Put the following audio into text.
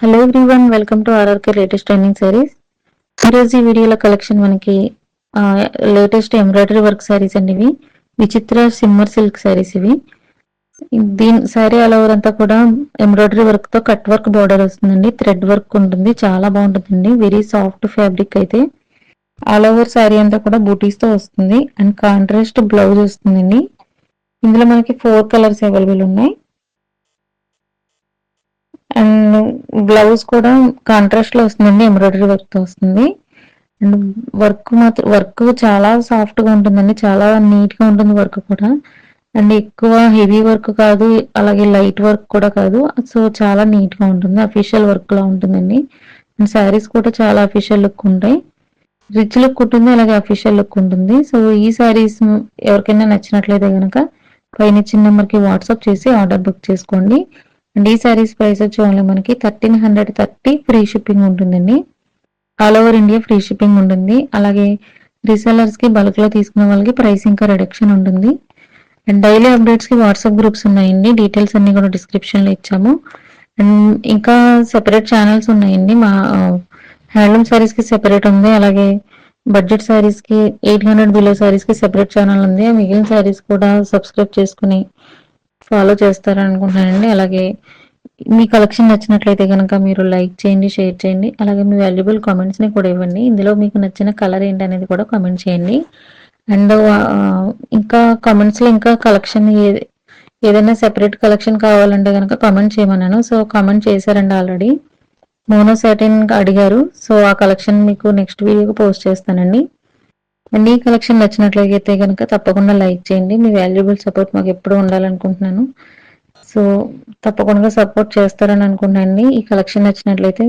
Hello everyone, welcome to RRK latest trending saris. ఈరోజు ఈ వీడియోలో కలెక్షన్ మనకి లేటెస్ట్ ఎంబ్రాయిడరీ వర్క్ సారీస్ అండి. ఇవి విచిత్ర సిమ్మర్ సిల్క్ సారీస్. ఇవి దీని సారీ ఆల్ ఓవర్ అంతా కూడా ఎంబ్రాయిడరీ వర్క్ తో కట్ వర్క్ బార్డర్ వస్తుందండి. థ్రెడ్ వర్క్ ఉంటుంది, చాలా బాగుంటుందండి. వెరీ సాఫ్ట్ ఫ్యాబ్రిక్ అయితే ఆల్ ఓవర్ సారీ అంతా కూడా బూటీస్ తో వస్తుంది అండ్ కాంట్రాస్ట్ బ్లౌజ్ వస్తుందండి. ఇందులో మనకి 4 కలర్స్ అవైలబుల్ ఉన్నాయి అండ్ బ్లౌజ్ కూడా కాంట్రాస్ట్ లో వస్తుందండి, ఎంబ్రాయిడరీ వర్క్ తో వస్తుంది. అండ్ వర్క్ చాలా సాఫ్ట్ గా ఉంటుందండి, చాలా నీట్ గా ఉంటుంది వర్క్ కూడా. అండ్ ఎక్కువ హెవీ వర్క్ కాదు, అలాగే లైట్ వర్క్ కూడా కాదు. సో చాలా నీట్ గా ఉంటుంది, అఫీషియల్ వర్క్ లా ఉంటుందండి. అండ్ శారీస్ కూడా చాలా అఫీషియల్ లుక్ ఉంటాయి, రిచ్ లుక్ ఉంటుంది, అలాగే అఫీషియల్ లుక్ ఉంటుంది. సో ఈ శారీస్ ఎవరికైనా నచ్చినట్లయితే కనుక పైన ఇచ్చిన నెంబర్ కి వాట్సాప్ చేసి ఆర్డర్ బుక్ చేసుకోండి. అండ్ ఈ శారీస్ ప్రైస్ వచ్చి ఓన్లీ మనకి 1330 ఫ్రీ షిప్పింగ్ ఉంటుందండి. All over India free shipping ఉంటుంది. అలాగే రీసెలర్స్ కి బల్క్ లో తీసుకునే వాళ్ళకి ప్రైస్ ఇంకా రిడక్షన్ ఉంటుంది. అండ్ డైలీ అప్డేట్స్ కి వాట్సాప్ గ్రూప్స్ ఉన్నాయండి, డీటెయిల్స్ అన్ని కూడా డిస్క్రిప్షన్ లో ఇచ్చాము. అండ్ ఇంకా సెపరేట్ ఛానల్స్ ఉన్నాయండి. మా హ్యాండ్లూమ్ సారీస్ కి సెపరేట్ ఉంది, అలాగే బడ్జెట్ సారీస్ కి 800 బిలో సారీస్ కి సెపరేట్ ఛానల్ ఉంది. మిగిలిన సారీస్ కూడా సబ్స్క్రైబ్ చేసుకుని ఫాలో చేస్తారనుకుంటున్నానండి. అలాగే మీ కలెక్షన్ నచ్చినట్లయితే కనుక మీరు లైక్ చేయండి, షేర్ చేయండి, అలాగే మీ వాల్యుబుల్ కామెంట్స్ ని కూడా ఇవ్వండి. ఇందులో మీకు నచ్చిన కలర్ ఏంటి అనేది కూడా కామెంట్ చేయండి. అండ్ ఇంకా కామెంట్స్ లో ఇంకా కలెక్షన్ ఏదైనా సెపరేట్ కలెక్షన్ కావాలంటే కనుక కామెంట్ చేయమన్నాను. సో కామెంట్ చేశారండి ఆల్రెడీ. మోనో సాటిన్ అడిగారు, సో ఆ కలెక్షన్ మీకు నెక్స్ట్ వీడియోకి పోస్ట్ చేస్తానండి. అండ్ ఈ కలెక్షన్ నచ్చినట్లయితే కనుక తప్పకుండా లైక్ చేయండి. మీ వాల్యుబుల్ సపోర్ట్ మాకు ఎప్పుడు ఉండాలనుకుంటున్నాను. సో తప్పకుండా సపోర్ట్ చేస్తారని అనుకుంటున్నానండి. ఈ కలెక్షన్ నచ్చినట్లయితే